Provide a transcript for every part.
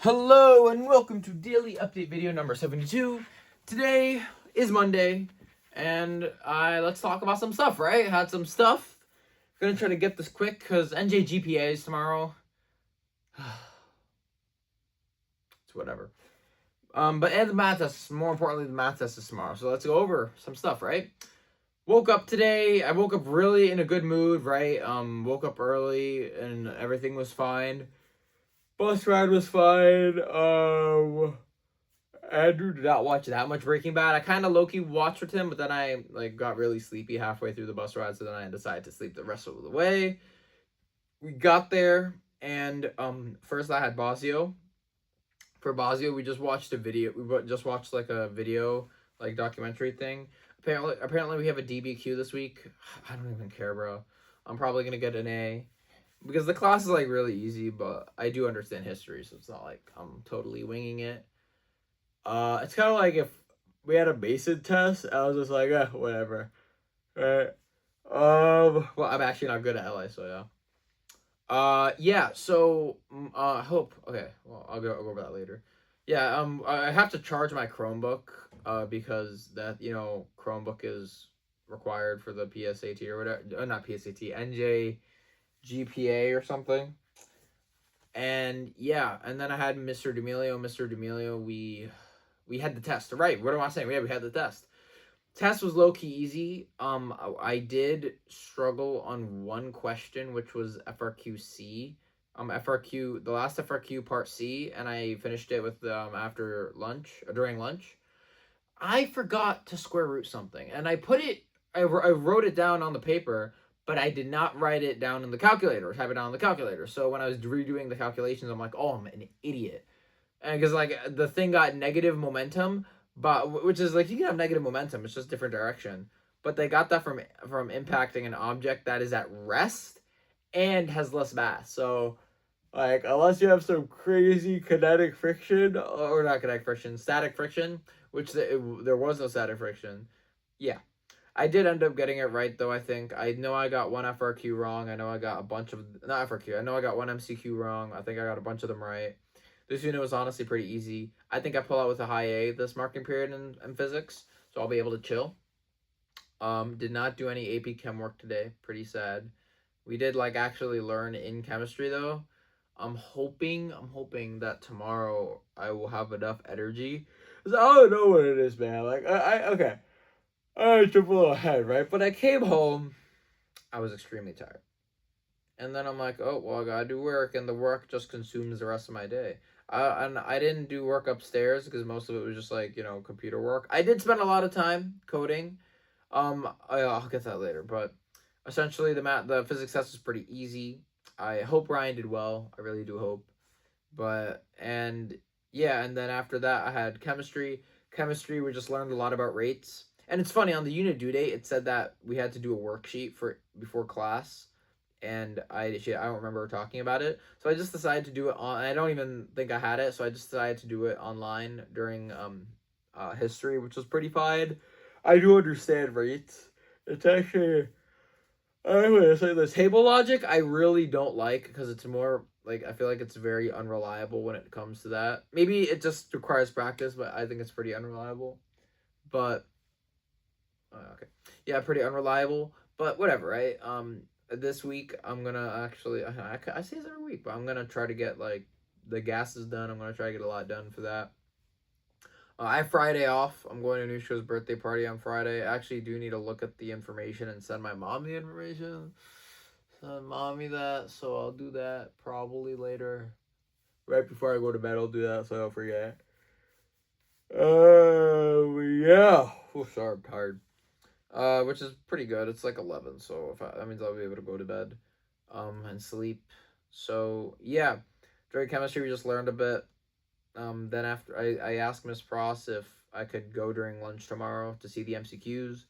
Hello and welcome to Daily Update video number 72. Today is Monday and let's talk about some stuff, right? Had some stuff. Gonna try to get this quick because NJGPA is tomorrow. It's whatever. And the math test, more importantly, the math test is tomorrow. So let's go over some stuff, right? Woke up today. I woke up really in a good mood, right? Woke up early and everything was fine. Bus ride was fine. Andrew did not watch that much Breaking Bad. I kind of low-key watched with him, but then I got really sleepy halfway through the bus ride, so then I decided to sleep the rest of the way. We got there, and first I had Basio. For Basio, we just watched a video. We just watched like a video, like documentary thing. Apparently we have a DBQ this week. I don't even care, bro. I'm probably gonna get an A because the class is like really easy, but I do understand history, so it's not like I'm totally winging it. It's kind of like if we had a Mason test, I was just like, whatever. Right. Well, I'm actually not good at LA, so yeah. Yeah. So, hope. Okay. Well, I'll go over that later. Yeah. I have to charge my Chromebook. Because that Chromebook is required for the PSAT or whatever. Not PSAT. NJ GPA or something. And yeah, and then I had Mr. D'Amelio. Mr. D'Amelio, we had the test. Right. What am I saying? Yeah, we had the test. Test was low key easy. I did struggle on one question, which was FRQC. FRQ, the last FRQ part C, and I finished it with after lunch, during lunch. I forgot to square root something, and I wrote it down on the paper, but I did not write it down in the calculator, type it down on the calculator. So when I was redoing the calculations, I'm like, oh, I'm an idiot. And because like the thing got negative momentum, but which is like you can have negative momentum, it's just different direction. But they got that from impacting an object that is at rest and has less mass. So like unless you have some crazy kinetic friction or not kinetic friction, static friction, which there was no static friction. Yeah. I did end up getting it right though, I think. I know I got one FRQ wrong. I know I got a bunch of not FRQ. I know I got one MCQ wrong. I think I got a bunch of them right. This unit was honestly pretty easy. I think I pull out with a high A this marking period in physics, so I'll be able to chill. Did not do any AP Chem work today. Pretty sad. We did like actually learn in chemistry though. I'm hoping that tomorrow I will have enough energy. 'Cause I don't know what it is, man. Like okay. I jump a little ahead, right? But I came home, I was extremely tired. And then I'm like, oh, well, I gotta do work, and the work just consumes the rest of my day. And I didn't do work upstairs because most of it was just like, computer work. I did spend a lot of time coding. I'll get to that later, but essentially the physics test was pretty easy. I hope Ryan did well. I really do hope. And yeah, and then after that I had chemistry. Chemistry, we just learned a lot about rates. And it's funny, on the unit due date, it said that we had to do a worksheet for before class, and I don't remember talking about it. So I just decided to do it on. I don't even think I had it, so I just decided to do it online during history, which was pretty fine. I do understand rates. It's actually I'm gonna say this table logic I really don't like because it's more like I feel like it's very unreliable when it comes to that. Maybe it just requires practice, but I think it's pretty unreliable. But okay, yeah, pretty unreliable. But whatever, right? This week I'm gonna actually I say this every week, but I'm gonna try to get like the gas is done. I'm gonna try to get a lot done for that. I have Friday off. I'm going to Nushka's birthday party on Friday. I actually do need to look at the information and send my mom the information. Send mommy that, so I'll do that probably later. Right before I go to bed, I'll do that so I don't forget. Yeah. Oh, sorry, I'm tired. Which is pretty good. It's like 11, so that means I'll be able to go to bed, and sleep. So yeah, during chemistry we just learned a bit. Then after I asked Miss Pross if I could go during lunch tomorrow to see the MCQs.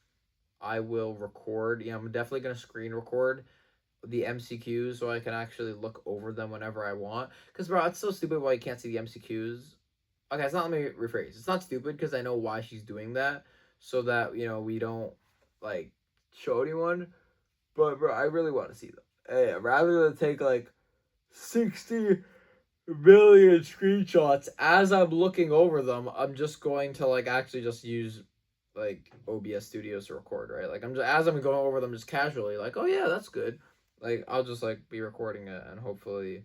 I will record. Yeah, I'm definitely gonna screen record the MCQs so I can actually look over them whenever I want. Cause bro, it's so stupid why you can't see the MCQs. Okay, it's not. Let me rephrase. It's not stupid because I know why she's doing that, so that we don't like show anyone. But bro, I really want to see them. Hey, rather than take like 60 million screenshots. As I'm looking over them, I'm just going to like actually just use like OBS Studios to record, right? Like I'm just as I'm going over them just casually, like, oh yeah, that's good. Like I'll just like be recording it, and hopefully,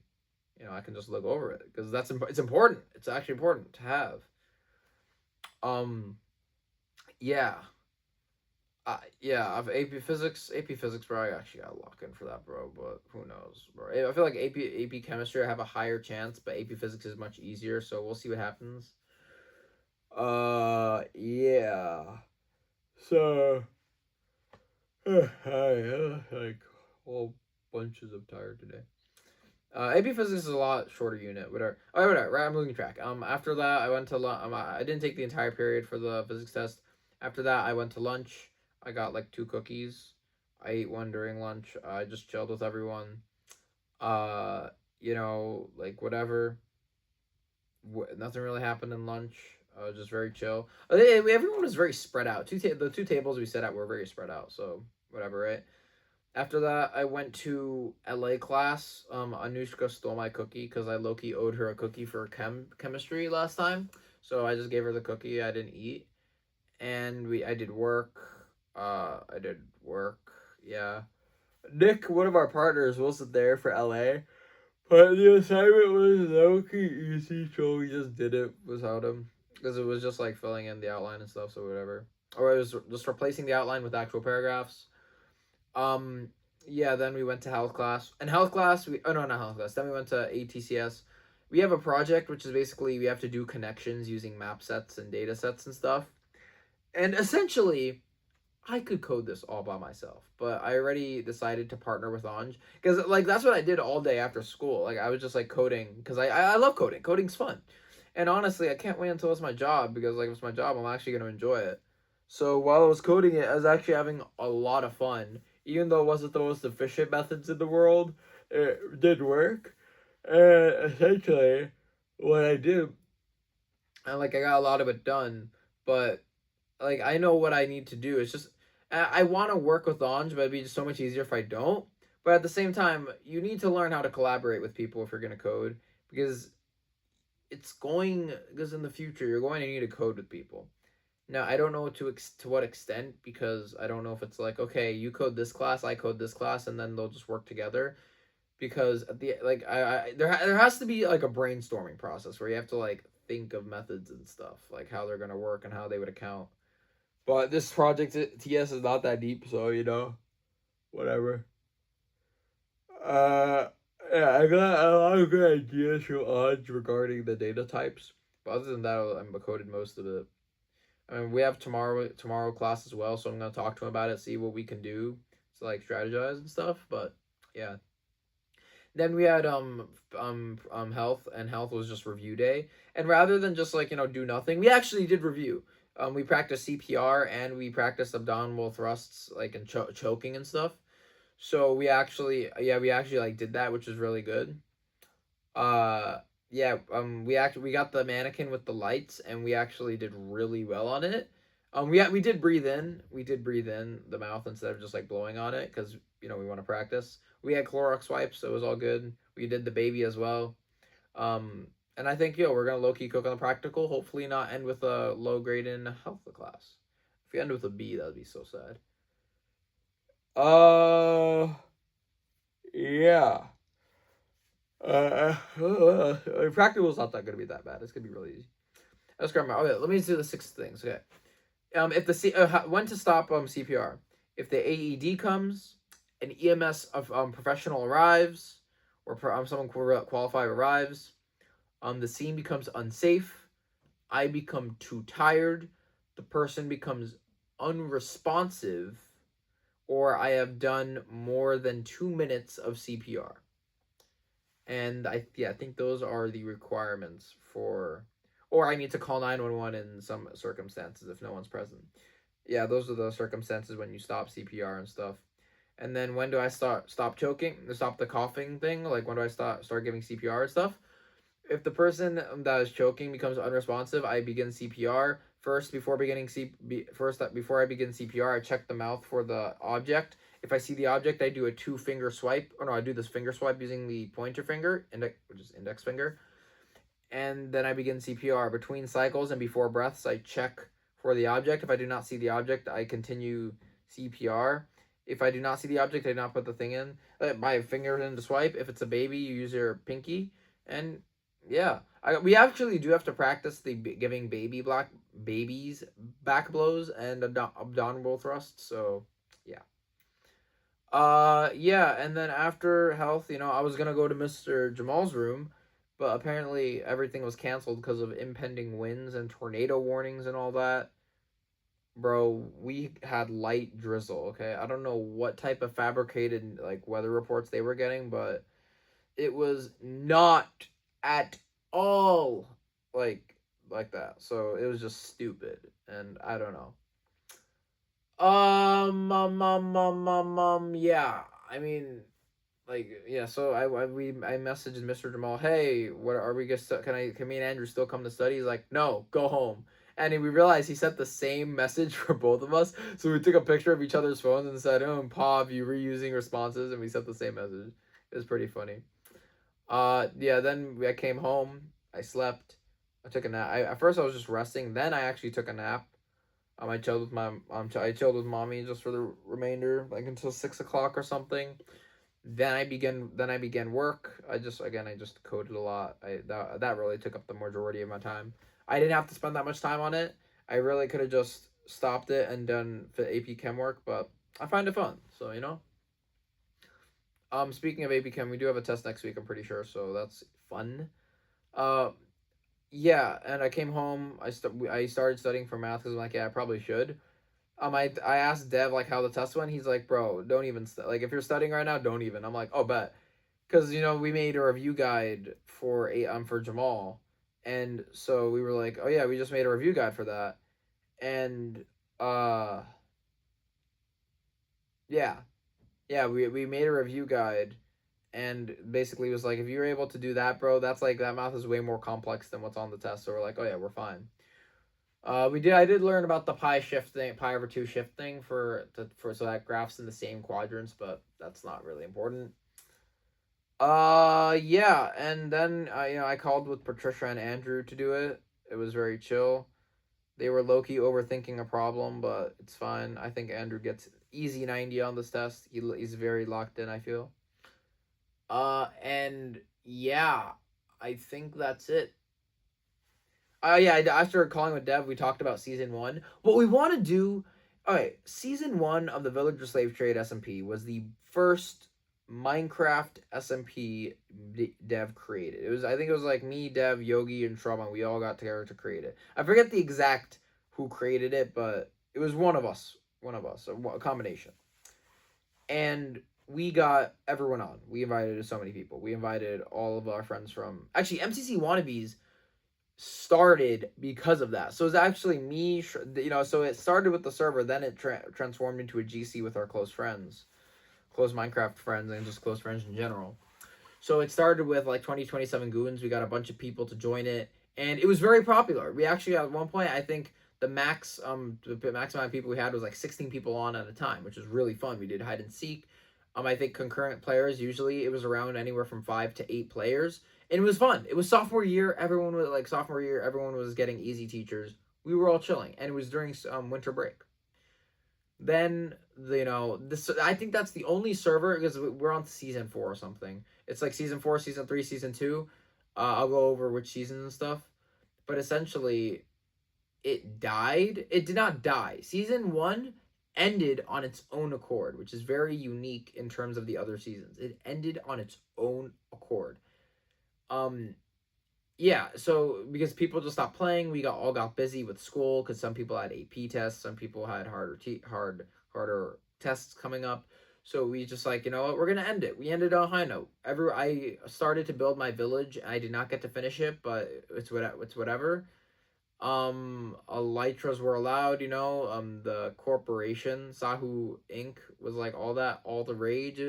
I can just look over it because it's important. It's actually important to have. Um, yeah. Yeah, I've AP Physics, bro. I actually got to lock in for that, bro. But who knows, bro? I feel like AP Chemistry, I have a higher chance, but AP Physics is much easier. So we'll see what happens. Yeah. So, I like whole bunches of tired today. AP Physics is a lot shorter unit. Whatever. Oh, whatever. Right, I'm losing track. After that, I went to I didn't take the entire period for the physics test. After that, I went to lunch. I got like 2 cookies. I ate one during lunch. I just chilled with everyone. Uh, like whatever. Nothing really happened in lunch. Just very chill. Everyone was very spread out. The 2 tables we sat at were very spread out. So whatever, right? After that, I went to LA class. Anushka stole my cookie because I low-key owed her a cookie for chemistry last time. So I just gave her the cookie I didn't eat. And I did work. I did work. Yeah. Nick, one of our partners, wasn't there for LA. But the assignment was low-key easy, so we just did it without him. Because it was just like filling in the outline and stuff, so whatever. Or it was just replacing the outline with actual paragraphs. Um, yeah, then we went to health class. And health class, not health class. Then we went to ATCS. We have a project which is basically we have to do connections using map sets and data sets and stuff. And essentially, I could code this all by myself, but I already decided to partner with Anj because like that's what I did all day after school. Like I was just like coding because I love coding. Coding's fun, and honestly, I can't wait until it's my job because like if it's my job, I'm actually gonna enjoy it. So while I was coding it, I was actually having a lot of fun, even though it wasn't the most efficient methods in the world. It did work, and essentially, what I did, and like I got a lot of it done, but like I know what I need to do. It's just I want to work with Anj, but it'd be just so much easier if I don't. But at the same time, you need to learn how to collaborate with people if you're gonna code because because in the future you're going to need to code with people. Now I don't know to what extent because I don't know if it's like okay you code this class I code this class and then they'll just work together because at the like there has to be like a brainstorming process where you have to like think of methods and stuff like how they're gonna work and how they would account. But this project TS is not that deep, so whatever. Uh, yeah, I got a lot of good ideas from Odds regarding the data types. But other than that, I'm coded most of it. I mean, we have tomorrow class as well, so I'm gonna talk to him about it, see what we can do to like strategize and stuff. But yeah. Then we had health, and health was just review day. And rather than just like do nothing, we actually did review. We practiced CPR and we practiced abdominal thrusts like and choking and stuff. So we actually like did that, which is really good. Uh, yeah, we got the mannequin with the lights, and we actually did really well on it. We did breathe in. We did breathe in the mouth instead of just like blowing on it because we want to practice. We had Clorox wipes, so it was all good. We did the baby as well. Um, and I think we're gonna low key cook on the practical. Hopefully, not end with a low grade in health class. If we end with a B, that'd be so sad. Uh, yeah. Practical is not that gonna be that bad. It's gonna be really easy. Let's grab my. Okay, let me do the 6 things. Okay. If the when to stop CPR. If the AED comes, an EMS of professional arrives, or someone qualified arrives, the scene becomes unsafe. I become too tired. The person becomes unresponsive, or I have done more than 2 minutes of CPR. And I think those are the requirements for, or I need to call 911 in some circumstances if no one's present. Yeah, those are the circumstances when you stop CPR and stuff. And then when do I stop choking? Stop the coughing thing? Like when do I start giving CPR and stuff? If the person that is choking becomes unresponsive, I begin CPR. First, before I begin CPR, I check the mouth for the object. If I see the object, I do a 2-finger swipe. Oh no, I do this finger swipe using the pointer finger, which is index finger. and then I begin CPR. Between cycles and before breaths, I check for the object. If I do not see the object, I continue CPR. If I do not see the object, I do not put the thing in. My finger in to swipe. If it's a baby, you use your pinky. And yeah, we actually do have to practice the giving babies back blows and abdominal thrusts. So yeah. Yeah, and then after health, I was gonna go to Mr. Jamal's room, but apparently everything was canceled because of impending winds and tornado warnings and all that. Bro, we had light drizzle, okay? I don't know what type of fabricated like weather reports they were getting, but it was not at all like like that. So it was just stupid, and I don't know. Yeah. I mean, like, yeah. So I messaged Mr. Jamal, hey, what are we gonna can me and Andrew still come to study? He's like, no, go home. And we realized he sent the same message for both of us. So we took a picture of each other's phones and said, oh, Pav, you reusing responses, and we sent the same message. It was pretty funny. Yeah. Then I came home. I slept. I took a nap. At first I was just resting. Then I actually took a nap. I chilled with mommy just for the remainder, like until 6 o'clock or something. Then I began work. I just coded a lot. That really took up the majority of my time. I didn't have to spend that much time on it. I really could have just stopped it and done the AP Chem work, but I find it fun. So speaking of AP Chem, we do have a test next week. I'm pretty sure, so that's fun. Uh, yeah, and I came home. I started studying for math because I'm like, yeah, I probably should. I asked Dev like how the test went. He's like, bro, don't even like if you're studying right now, don't even. I'm like, oh, bet, because we made a review guide for Jamal, and so we were like, oh yeah, we just made a review guide for that, and uh, yeah, yeah, we made a review guide, and basically was like, if you're able to do that, bro, that's like that math is way more complex than what's on the test. So we're like, oh yeah, we're fine. I did learn about the pi over two shift thing for so that graphs in the same quadrants, but that's not really important. Yeah, and then I called with Patricia and Andrew to do it. It was very chill. They were low key overthinking a problem, but it's fine. I think Andrew gets easy 90 on this test. He's very locked in, I feel. And yeah, I think that's it. Yeah, after calling with Dev, we talked about season one. What we want to do, all right, season one of the Villager Slave Trade SMP was the first Minecraft SMP Dev created. I think it was like me, Dev, Yogi, and Shravan. We all got together to create it. I forget the exact who created it, but it was one of us, a combination. And we got everyone on. We invited so many people. We invited all of our friends from actually MCC Wannabes started because of that. So it's actually me, so it started with the server, then it transformed into a GC with our close Minecraft friends, and just close friends in general. So it started with like 2027 goons. We got a bunch of people to join it, and it was very popular. We actually at one point, I think the max amount of people we had was like 16 people on at a time, which was really fun. We did hide and seek. I think concurrent players, usually it was around anywhere from 5 to 8 players, and it was fun. It was sophomore year. Everyone was getting easy teachers. We were all chilling, and it was during winter break. Then this, I think that's the only server because we're on season 4 or something. It's like season 4, season 3, season 2. I'll go over which seasons and stuff, but essentially, it died. It did not die. Season 1 ended on its own accord, which is very unique in terms of the other seasons. It ended on its own accord. Um, yeah, so because people just stopped playing, we all got busy with school because some people had AP tests, some people had harder tests coming up. So we just like, you know what, we're gonna end it. We ended on a high note. I started to build my village. I did not get to finish it, but it's whatever. Elytras were allowed, the corporation, Sahu Inc. was like all the rage.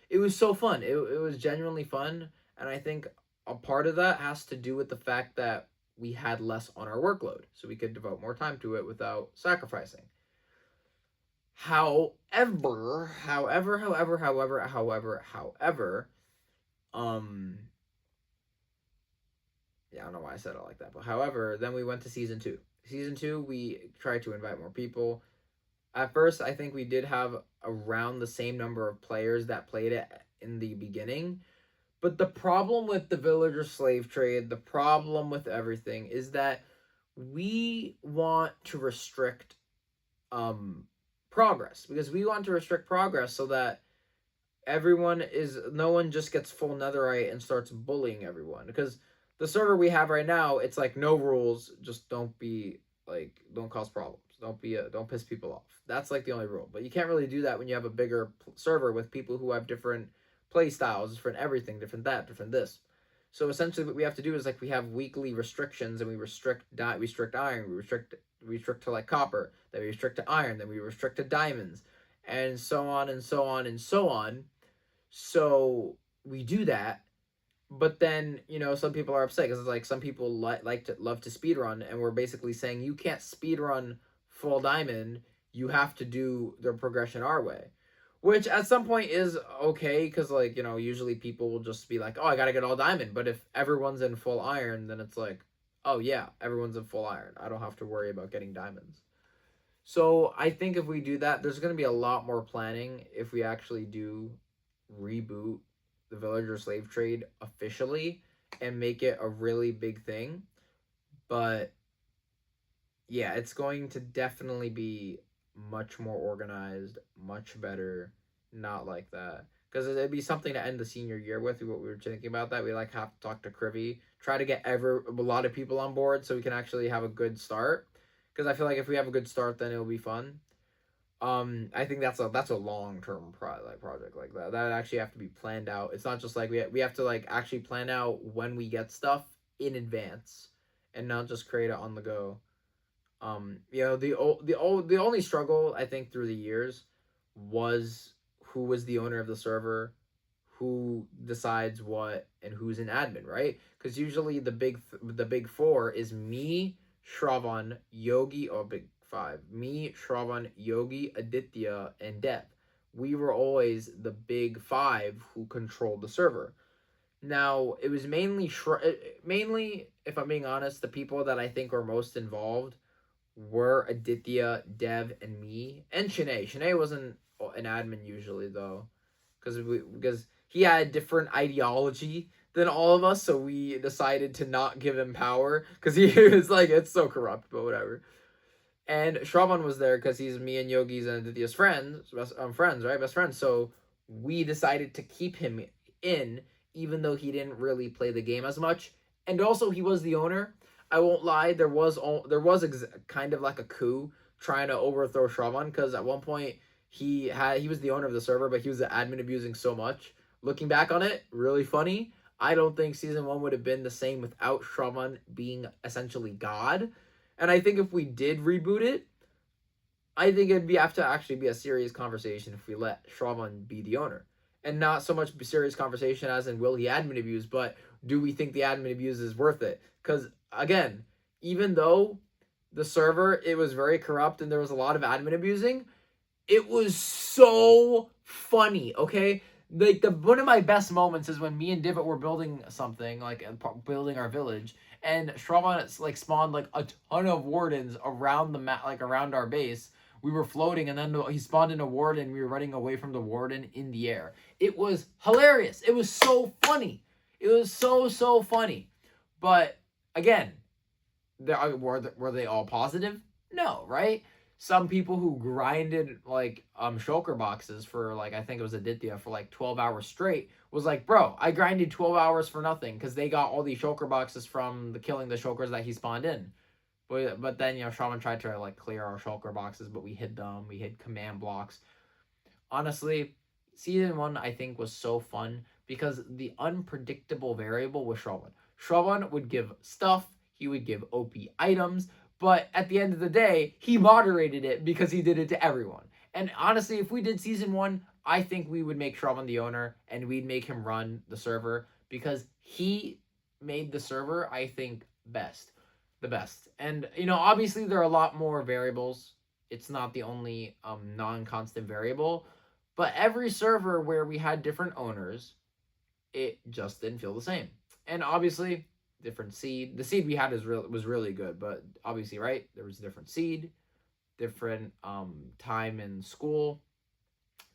It was so fun. It was genuinely fun, and I think a part of that has to do with the fact that we had less on our workload, so we could devote more time to it without sacrificing. However, um Yeah, I don't know why I said it like that. But however, then we went to season 2. Season 2, we tried to invite more people. At first, I think we did have around the same number of players that played it in the beginning. But the problem with the villager slave trade, the problem with everything is that we want to restrict um progress, because we want to restrict progress so that no one just gets full netherite and starts bullying everyone. Because the server we have right now, it's like no rules, just don't cause problems, don't piss people off. That's like the only rule. But you can't really do that when you have a bigger server with people who have different play styles, different everything, different that, different this. So essentially what we have to do is like we have weekly restrictions, and we restrict iron, we restrict to like copper, then we restrict to iron, then we restrict to diamonds, and so on and so on and so on. So we do that, but then some people are upset because it's like some people love to speed run, and we're basically saying you can't speed run full diamond. You have to do the progression our way, which at some point is okay, because like usually people will just be like, oh, I gotta get all diamond. But if everyone's in full iron, then it's like, oh yeah, everyone's in full iron, I don't have to worry about getting diamonds. So I think if we do that, there's going to be a lot more planning if we actually do reboot the villager slave trade officially and make it a really big thing. But yeah, it's going to definitely be much more organized, much better, not like that. Because it'd be something to end the senior year with. What we were thinking about that, we like have to talk to Krivy, try to get a lot of people on board so we can actually have a good start. Because I feel like if we have a good start, then it'll be fun. I think that's a long term project like that. That actually have to be planned out. It's not just like we have to like actually plan out when we get stuff in advance, and not just create it on the go. The only struggle I think through the years was who was the owner of the server, who decides what, and who's an admin, right? Because usually the big four is me, Shravan, Yogi, or big five. Me, Shravan, Yogi, Aditya, and Dev. We were always the big five who controlled the server. Now it was mainly, if I'm being honest, the people that I think were most involved were Aditya, Dev, and me, and Shanae. Shanae wasn't an admin usually though, because he had different ideology than all of us, so we decided to not give him power because he was like, it's so corrupt, but whatever. And Shravan was there because he's me and Yogi's and Aditya's friends, right? Best friends. So we decided to keep him in, even though he didn't really play the game as much. And also, he was the owner. I won't lie. There was kind of like a coup trying to overthrow Shravan, because at one point he was the owner of the server, but he was the admin abusing so much. Looking back on it, really funny. I don't think season 1 would have been the same without Shravan being essentially God. And I think if we did reboot it, I think it'd have to actually be a serious conversation if we let Shravan be the owner. And not so much serious conversation as in will he admin abuse, but do we think the admin abuse is worth it? Because again, even though the server, it was very corrupt and there was a lot of admin abusing, it was so funny, okay? Like one of my best moments is when me and Divot were building something, like building our village, and Shravan like spawned like a ton of wardens around the map, like around our base. We were floating, and then he spawned in a warden, and we were running away from the warden in the air. It was hilarious. It was so funny. It was so funny. But again, were they all positive? No, right? Some people who grinded like shulker boxes for like, I think it was Aditya, for like 12 hours straight, was like, bro, I grinded 12 hours for nothing because they got all these shulker boxes from the killing the shulkers that he spawned in. But then Shravan tried to like clear our shulker boxes, but we hid them. We hid command blocks. Honestly, season 1 I think was so fun because the unpredictable variable was Shravan. Shravan would give stuff. He would give OP items. But at the end of the day, he moderated it because he did it to everyone. And honestly, if we did season 1, I think we would make Shravan the owner and we'd make him run the server because he made the server, I think, the best. And, obviously there are a lot more variables. It's not the only non-constant variable. But every server where we had different owners, it just didn't feel the same. And obviously, different seed. The seed we had was really good, but obviously, right, there was a different seed, different time in school.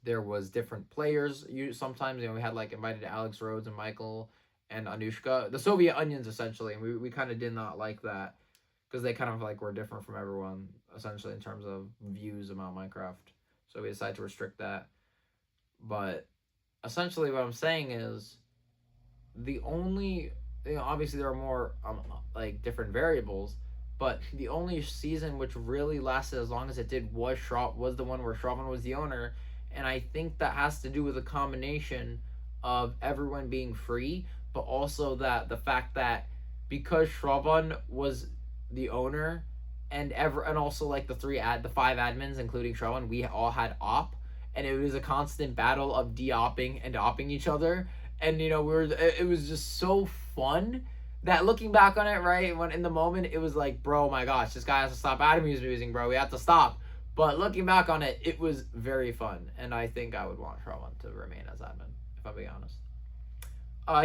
There was different players. You sometimes we had like invited Alex Rhodes and Michael and Anushka, the Soviet Onions essentially, and we kind of did not like that because they kind of like were different from everyone essentially in terms of views about Minecraft. So we decided to restrict that. But essentially, what I'm saying is the only obviously there are more like different variables, but the only season which really lasted as long as it did was the one where Shravan was the owner, and I think that has to do with a combination of everyone being free, but also that the fact that because Shravan was the owner, and also like the five admins including Shravan, we all had op, and it was a constant battle of de-opping and opping each other, and it was just so fun that looking back on it, right, when in the moment it was like, bro, my gosh, this guy has to stop Adam using, bro, we have to stop. But looking back on it, it was very fun, and I think I would want Shravan to remain as admin, if I'm being honest.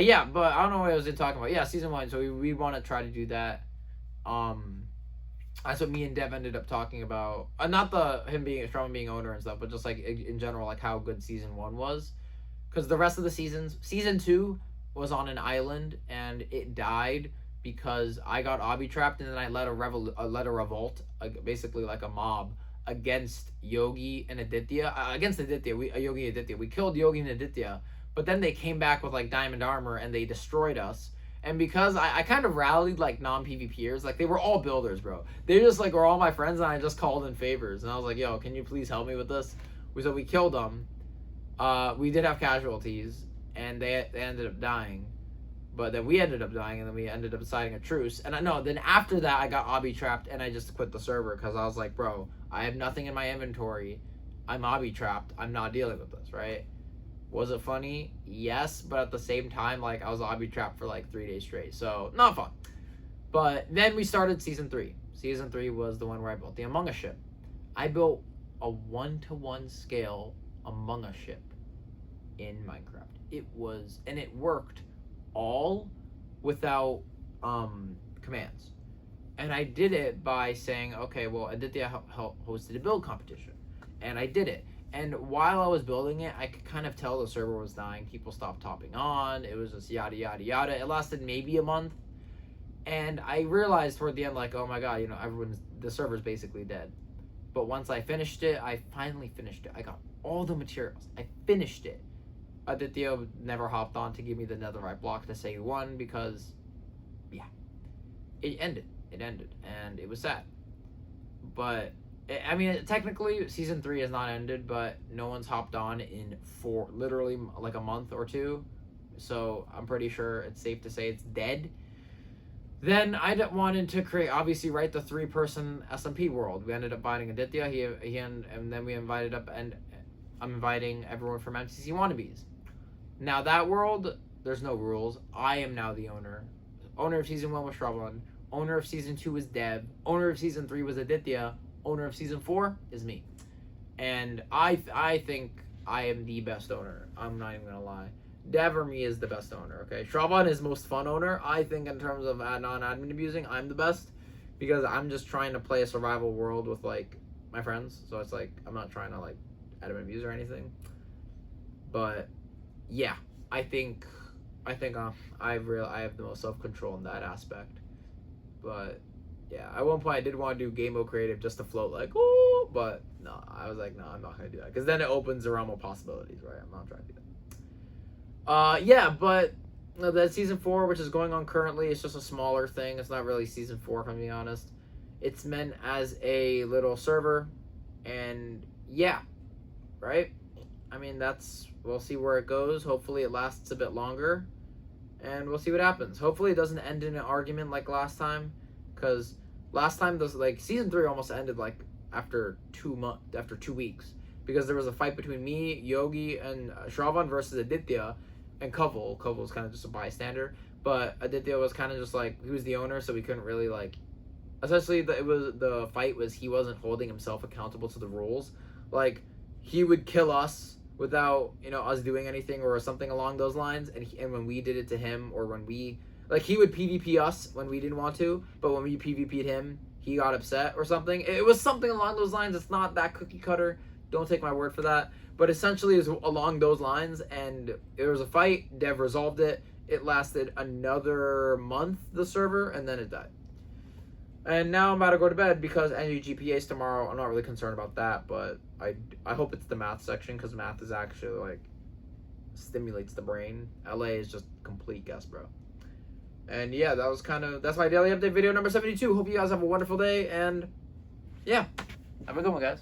Yeah, but I don't know what I was talking about. Yeah, season 1, so we want to try to do that. That's what me and Dev ended up talking about. Not him being Shravan being owner and stuff, but just like in general, like how good season 1 was. Because the rest of the season 2 was on an island and it died because I got obby trapped, and then I led a revolt, basically like a mob against Yogi and Aditya. Against Aditya, Yogi and Aditya. We killed Yogi and Aditya, but then they came back with like diamond armor and they destroyed us. And because I kind of rallied like non-PvPers, like they were all builders, bro. They just like were all my friends, and I just called in favors. And I was like, yo, can you please help me with this? So we killed them. We did have casualties, and they ended up dying. But then we ended up dying, and then we ended up deciding a truce. And then after that, I got obby trapped, and I just quit the server because I was like, bro, I have nothing in my inventory. I'm obby trapped. I'm not dealing with this, right? Was it funny? Yes, but at the same time, like, I was obby trapped for like 3 days straight, so not fun. But then we started season 3. Season 3 was the one where I built the Among Us ship. I built a 1-to-1 scale Among Us ship in Minecraft. And it worked all without commands. And I did it by saying, okay, well, Aditya hosted a build competition, and I did it. And while I was building it, I could kind of tell the server was dying. People stopped topping on. It was just yada, yada, yada. It lasted maybe a month. And I realized toward the end, like, oh my god, the server's basically dead. But once I finished it, I finally finished it. I got all the materials. I finished it. Aditya never hopped on to give me the netherite block to say he won because, yeah, it ended. And it was sad. But I mean, technically, season 3 has not ended, but no one's hopped on in literally like a month or 2. So I'm pretty sure it's safe to say it's dead. Then I wanted to create, obviously, right, the 3-person SMP world. We ended up inviting Aditya, and then we invited up, and I'm inviting everyone from MCC Wannabes. Now that world, there's no rules. I am now the owner. Owner of season 1 was Shravan. Owner of season 2 was Dev. Owner of season 3 was Aditya. Owner of season 4 is me, and I think I am the best owner. I'm not even gonna lie. Dev or me is the best owner. Okay, Shravan is most fun owner. I think in terms of non-admin abusing, I'm the best because I'm just trying to play a survival world with like my friends. So it's like I'm not trying to like admin abuse or anything. But yeah, I think I have the most self-control in that aspect. But yeah, at one point I did want to do game mode creative just to float like, oh, but no, I was like, no, I'm not going to do that. Because then it opens the realm of possibilities, right? I'm not trying to do that. Yeah, but that season 4, which is going on currently, it's just a smaller thing. It's not really season 4, if I'm being honest. It's meant as a little server. And yeah, right? I mean, we'll see where it goes. Hopefully it lasts a bit longer. And we'll see what happens. Hopefully it doesn't end in an argument like last time. Because last time, season 3 almost ended like after 2 weeks, because there was a fight between me, Yogi, and Shravan versus Aditya, and Koval. Koval was kind of just a bystander, but Aditya was kind of just like, he was the owner, so we couldn't really like. Essentially, the fight was he wasn't holding himself accountable to the rules. Like, he would kill us without us doing anything or something along those lines, and when we did it to him, or when we Like, he would PvP us when we didn't want to, but when we PvP'd him, he got upset or something. It was something along those lines. It's not that cookie cutter. Don't take my word for that. But essentially, it was along those lines, and there was a fight. Dev resolved it. It lasted another month, the server, and then it died. And now I'm about to go to bed because NUGPA's tomorrow. I'm not really concerned about that, but I hope it's the math section, because math is actually, like, stimulates the brain. LA is just complete guess, bro. And yeah, that's my daily update video number 72. Hope you guys have a wonderful day, and yeah, have a good one, guys.